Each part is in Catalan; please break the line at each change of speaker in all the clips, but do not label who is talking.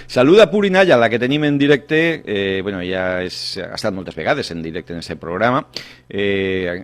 Saluda Purinalla, la que tenim en directe. Bueno, ella ha estat moltes vegades en directe en aquest programa.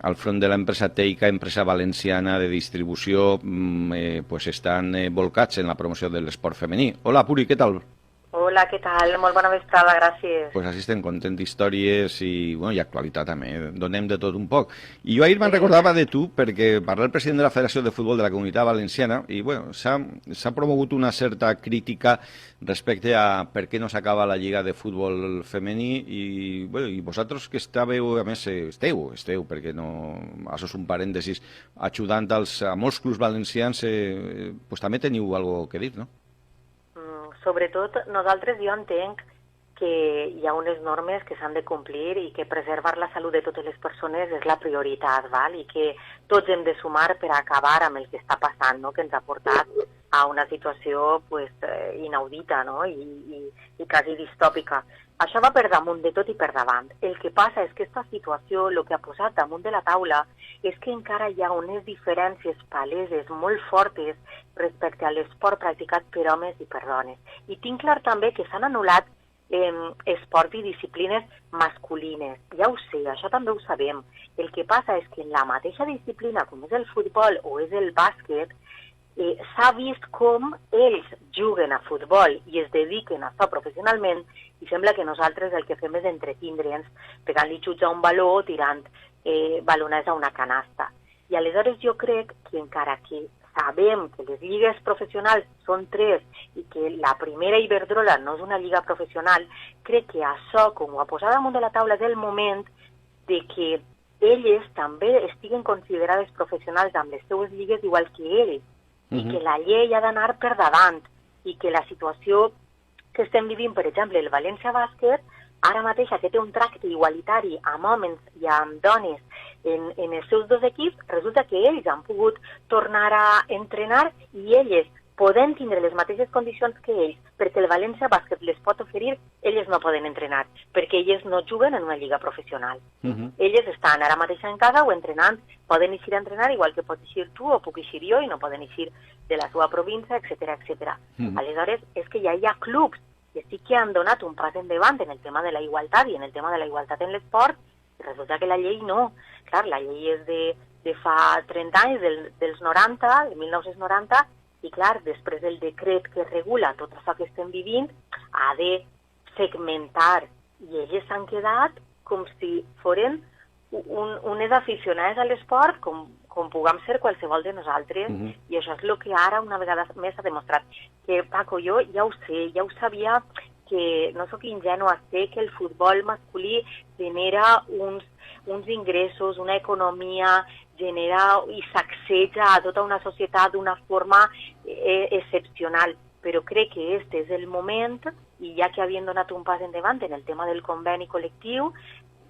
Al front de l'empresa Teica, empresa valenciana de distribució, pues estan volcats en la promoció de l'esport femení. Hola, Puri, què tal?
Hola, què tal? Molt bona vesprada, gràcies.
Pues així estem content d'històries i, bueno, i actualitat també, donem de tot un poc. I jo ahir me'n
Sí.
recordava de tu perquè parla el president de la Federació de Futbol de la Comunitat Valenciana i, bueno, s'ha promogut una certa crítica respecte a per què no s'acaba la Lliga de Futbol femení i, bueno, i vosaltres que estàveu, a més, esteu, perquè no, això és un parèntesis, ajudant a molts clubs valencians, pues també teniu alguna cosa que dir, no?
Sobretot, nosaltres jo entenc que hi ha unes normes que s'han de complir i que preservar la salut de totes les persones és la prioritat, val? I que tots hem de sumar per acabar amb el que està passant, no? Que ens ha portat a una situació pues, inaudita, no? I quasi distòpica. Això va per damunt de tot i per davant. El que passa és que aquesta situació, el que ha posat damunt de la taula, és que encara hi ha unes diferències paleses molt fortes respecte a l'esport practicat per homes i per dones. I tinc clar també que s'han anul·lat esports i disciplines masculines. Ja ho sé, això també ho sabem. El que passa és que en la mateixa disciplina, com és el futbol o és el bàsquet, s'ha vist com ells juguen a futbol i es dediquen a això professionalment i sembla que nosaltres el que fem és entretindre'ns pegant-li xuts a un baló o tirant balonets a una canasta. I aleshores jo crec que encara que sabem que les lligues professionals són 3 i que la primera Iberdrola no és una lliga professional, crec que això, com ho ha posat damunt de la taula, és el moment de que elles també estiguen considerades professionals amb les seues lligues igual que ells. I que la llei ha d'anar per davant i que la situació que estem vivint, per exemple, el València Bàsquet, ara mateix que té un tracte igualitari amb homes i amb dones en els seus dos equips, resulta que ells han pogut tornar a entrenar i elles poden tindre les mateixes condicions que ells, perquè el València Bàsquet les pot oferir, elles no poden entrenar, perquè elles no juguen en una lliga professional. Elles estan ara mateix en casa o entrenant, poden eixir a entrenar igual que pots eixir tu o puc eixir jo i no poden eixir de la seva província, etc etc. Aleshores, és que ja hi ha clubs que sí que han donat un pas endavant en el tema de la igualtat i en el tema de la igualtat en l'esport, i resulta que la llei no. Clar, la llei és de fa 30 anys, dels 90, de 1990, i clar, després del decret que regula tot això que estem vivint, ha de segmentar. I elles s'han quedat com si foren unes aficionades a l'esport, com puguem ser qualsevol de nosaltres, i això és el que ara una vegada més ha demostrat. Que, Paco, jo ja ho sé, ja ho sabia, que no sóc ingènua, sé que el futbol masculí genera uns ingressos, una economia, genera i sacseja a tota una societat d'una forma excepcional, però crec que aquest és el moment, i ja que havien donat un pas endavant en el tema del conveni col·lectiu,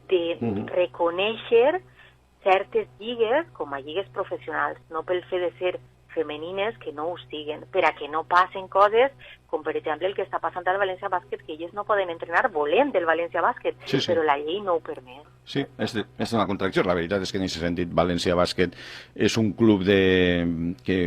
de reconèixer certes lligues com a lligues professionals, no pel fet de ser femenines que no ho siguen, per a que no passen coses com per exemple el que està passant al València Bàsquet, que elles no poden entrenar volent del València Bàsquet, però la llei no ho permet.
Sí, és una contradicció. La veritat és que en aquest sentit València Bàsquet és un club que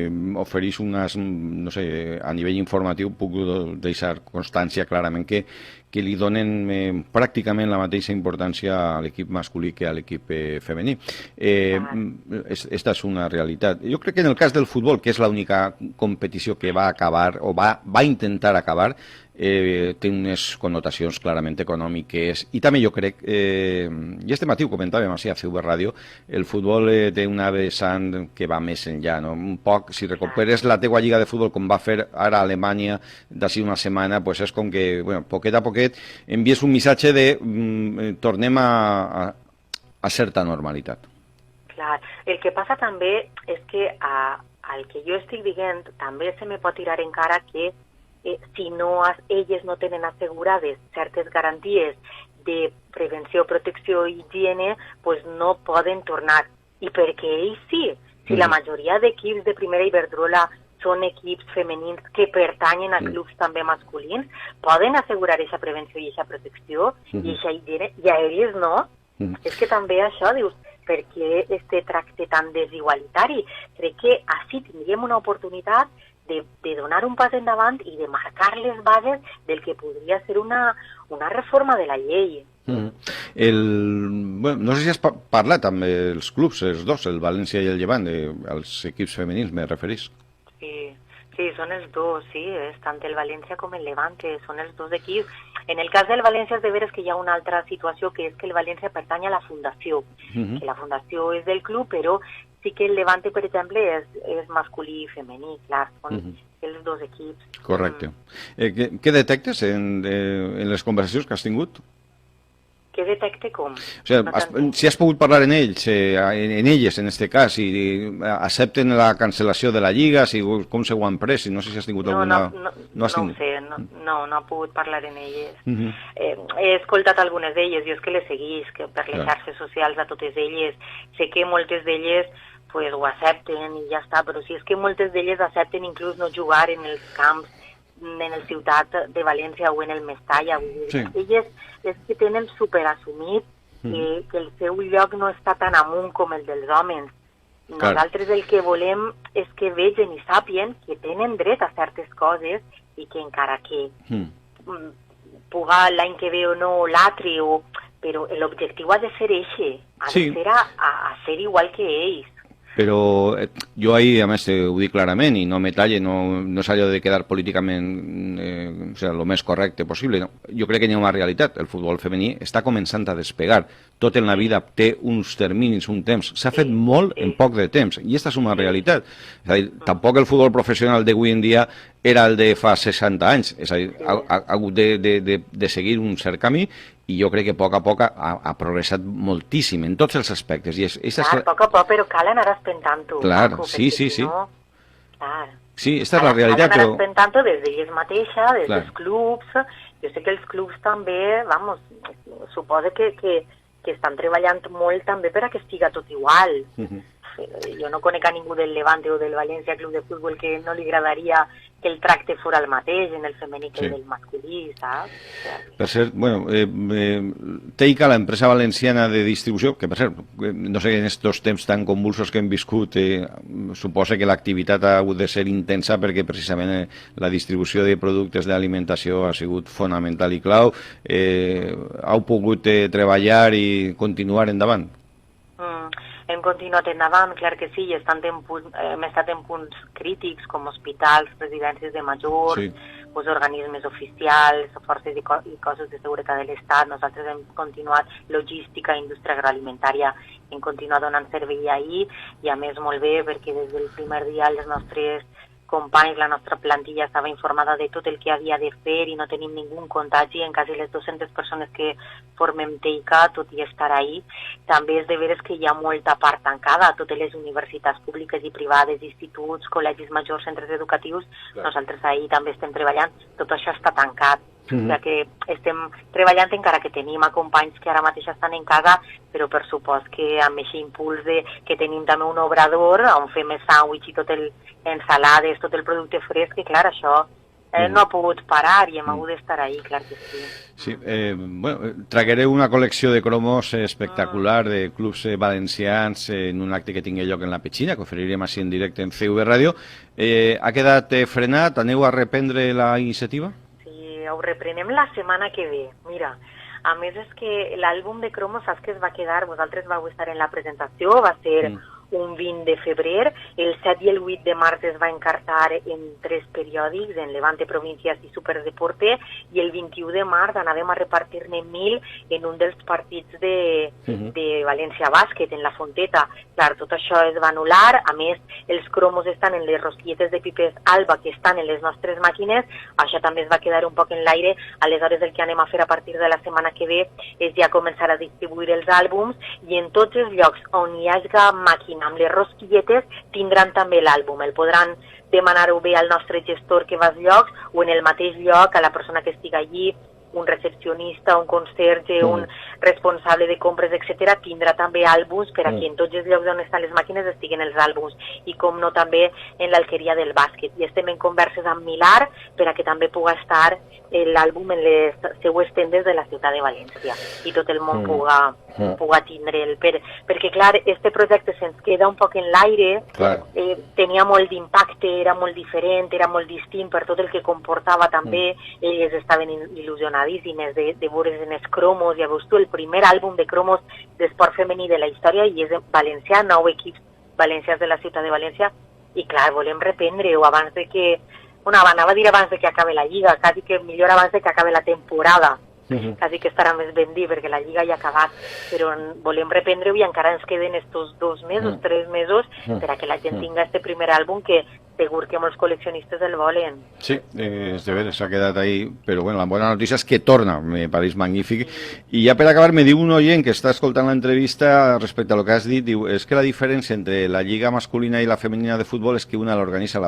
ofereix unes, no sé, a nivell informatiu puc deixar constància clarament que li donen pràcticament la mateixa importància a l'equip masculí que a l'equip femení. Esta és una realitat. Jo crec que en el cas del futbol, que és l'única competició que va acabar o va intentar acabar, té unes connotacions clarament econòmiques i també jo crec, i este matí ho comentàvem així a CV Ràdio, el futbol té una vessant que va més enllà, no? Un poc, si recuperes la teua lliga de futbol com va fer ara Alemanya d'ací una setmana, pues és com que, bueno, poquet a poquet envies un missatge de tornem a certa normalitat.
Clar, el que passa també és que al que jo estic dient també se me pot tirar encara que si elles no tenen assegurades certes garanties de prevenció, protecció i higiene, pues no poden tornar. I perquè ells sí, si la majoria d'equips de primera Iberdrola són equips femenins que pertanyen a clubs també masculins, poden assegurar aquesta prevenció i aquesta protecció i aquesta higiene, i a ells no. És que també això, dius, per què este tracte tan desigualitari? Crec que així tindríem una oportunitat de donar un pas endavant i de marcar les bases del que podria ser una reforma de la llei.
Bueno, no sé si has parlat amb els clubs, els dos, el València i el Llevant, els equips femenins, me referís.
Sí, són els dos, sí, és tant el València com el Levante, són els dos equips. En el cas del València és de veres que hi ha una altra situació, que és que el València pertany a la fundació, que la fundació és del club, però sí que el Levante, per exemple, és masculí i femení, clar, són els dos equips.
Correcte. Què detectes en les conversacions que has tingut?
Què detecte com?
O sigui, si has pogut parlar en ells, en elles, en este cas, si accepten la cancel·lació de la Lliga, si com se ho han pres, no sé si has tingut alguna...
No ho sé, no he pogut parlar en elles. He escoltat algunes d'elles, jo és que les seguís, que per les xarxes socials a totes elles, sé que moltes d'elles pues, ho accepten i ja està, però si és que moltes d'elles accepten inclús no jugar en els camps en el ciutat de València o en el Mestalla. Elles és que tenen superassumit que el seu lloc no està tan amunt com el dels homes. Nosaltres el que volem és que vegin i sàpien que tenen dret a certes coses i que encara que puga l'any que ve o no l'altre, però l'objectiu ha de ser eixe, ha de ser a ser igual que ells.
Però jo ahir, a més, ho dic clarament i no me talle, no és allò de quedar políticament o sigui, el més correcte possible. No. Jo crec que hi ha una realitat. El futbol femení està començant a despegar. Tot en la vida té uns terminis, un temps. S'ha fet molt en poc de temps i aquesta és una realitat. És a dir, tampoc el futbol professional d'avui en dia era el de fa 60 anys. És a dir, ha hagut de seguir un cert camí i jo crec que a poc ha progressat moltíssim en tots els aspectes.
Clar, a poc, però cal anar espentant-ho.
Clar, sí.
No, clar.
Sí, aquesta és la realitat,
però... Cal anar
però...
espentant-ho des d'elles mateixes, des dels clubs. Jo sé que els clubs també, suposa que estan treballant molt també per a que estiga tot igual. Jo no conec a ningú del Levante o del València Club de Futbol que no li agradaria que el tracte fora el mateix en el femení que el masculí, saps?
Per cert, bueno, Teica, l'empresa valenciana de distribució, que per cert, no sé, en aquests temps tan convulsos que hem viscut, suposa que l'activitat ha hagut de ser intensa perquè precisament la distribució de productes d'alimentació ha sigut fonamental i clau. Heu pogut treballar i continuar endavant?
Hem continuat endavant, clar que sí, i hem estat en punts crítics com hospitals, residències de majors, organismes oficials, forces i cossos de seguretat de l'Estat. Nosaltres hem continuat logística, indústria agroalimentària, hem continuat donant servei ahir i a més molt bé perquè des del primer dia els nostres companys, la nostra plantilla estava informada de tot el que havia de fer i no tenim ningú contagi en quasi les 200 persones que formem Teica, tot i estar ahí. També és de veres que hi ha molta part tancada a totes les universitats públiques i privades, instituts, col·legis majors, centres educatius. Nosaltres ahí també estem treballant. Tot això està tancat. O sigui que estem treballant encara que tenim a companys que ara mateix estan en casa, però per supost que amb aquest impuls que tenim també un obrador on fem el sàndwich i tot ensalades, tot el producte fresc, que clar, això no ha pogut parar i hem hagut d'estar ahí, clar que sí.
Sí, bueno, tragueré una col·lecció de cromos espectacular de clubs valencians en un acte que tingui lloc en la Petxina, que oferirem així en directe en CV Ràdio. Ha quedat frenat? Aneu a reprendre la iniciativa?
Ho reprenem la setmana que ve. Mira, a més és que l'àlbum de cromos, saps que es va quedar, vosaltres vau estar en la presentació, va ser un 20 de febrer, el 7 i el 8 de març es va encartar en 3 periòdics, en Levante, Províncias i Superdeporte, i el 21 de març anàvem a repartir-ne 1.000 en un dels partits de València Bàsquet, en la Fonteta. Clar, tot això es va anul·lar, a més, els cromos estan en les rosquilletes de pipes Alba, que estan en les nostres màquines, això també es va quedar un poc en l'aire, aleshores el que anem a fer a partir de la setmana que ve és ja començar a distribuir els àlbums, i en tots els llocs on hi hagi màquina amb les rosquilletes tindran també l'àlbum, el podran demanar-ho bé al nostre gestor que va als llocs o en el mateix lloc a la persona que estigui allí un recepcionista, un conserge, un responsable de compres, etc., tindrà també àlbums per a que en tots els llocs on estan les màquines estiguen els àlbums, i com no també en l'alqueria del bàsquet. I estem en converses amb Millar per a que també pugui estar l'àlbum en les seues tendes de la ciutat de València i tot el món puga tindre'l. Perquè, clar, este projecte se'ns queda un poc en l'aire, tenia molt d'impacte, era molt diferent, era molt distint per tot el que comportava també, elles estaven il·lusionadíssimes de veure's en els cromos. Llavors tu, el primer àlbum de cromos d'esport femení de la història, i és valencià, 9 equips valencians de la ciutat de València, i clar, volem reprendre-ho abans de que... Bueno, anava a dir abans de que acabi la Lliga, quasi que millor abans de que acabi la temporada. Quasi que estarà més ben dir, perquè la Lliga ja ha acabat, però volem reprendre-ho i encara ens queden estos 2 mesos, 3 mesos, per a que la gent tinga este primer àlbum que segur que molts col·leccionistes el volen.
Sí, és de veres, s'ha quedat ahí, però bueno, la bona notícia és que torna, me pareix magnífic. I ja per acabar, me diu un oient que està escoltant l'entrevista respecte a lo que has dit, diu, és que la diferència entre la lliga masculina i la femenina de futbol és que una l'organitza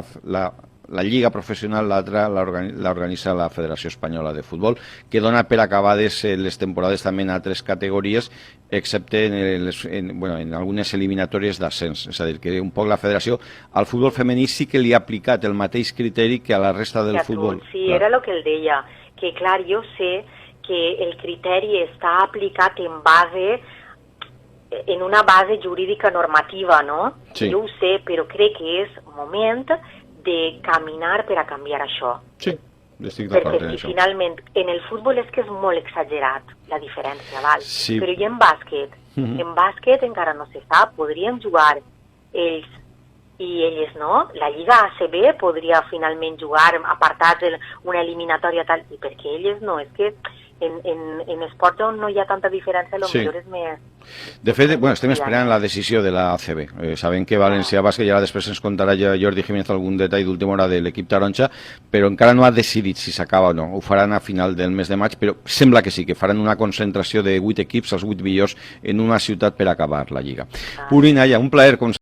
la lliga professional, l'altra l'organitza la Federació Espanyola de Futbol, que dona per acabades les temporades també en altres categories, excepte en algunes eliminatòries d'ascens. És a dir, que un poc la federació al futbol femení sí que li ha aplicat el mateix criteri que a la resta del futbol.
Sí, era el que el deia, que clar, jo sé que el criteri està aplicat en una base jurídica normativa, no? Sí. Jo ho sé, però crec que és moment de caminar per a canviar això.
Sí, estic d'acord en això.
Perquè finalment en el futbol és que és molt exagerat la diferència, val?
Sí.
Però i en bàsquet encara no se sap, podrien jugar ells i elles no. La Lliga ACB podria finalment jugar apartats una eliminatòria tal, i perquè elles no, és que en esports on no hi ha tanta diferència, potser és més...
De fet, estem esperant la decisió de la ACB. Sabem que València Bàsquet, i ara després ens contarà Jordi Jiménez algun detall d'última hora de l'equip taronja, però encara no ha decidit si s'acaba o no. Ho faran a final del mes de maig, però sembla que sí, que faran una concentració de 8 equips, els 8 millors, en una ciutat per acabar la Lliga. Puri, Naya, un plaer, com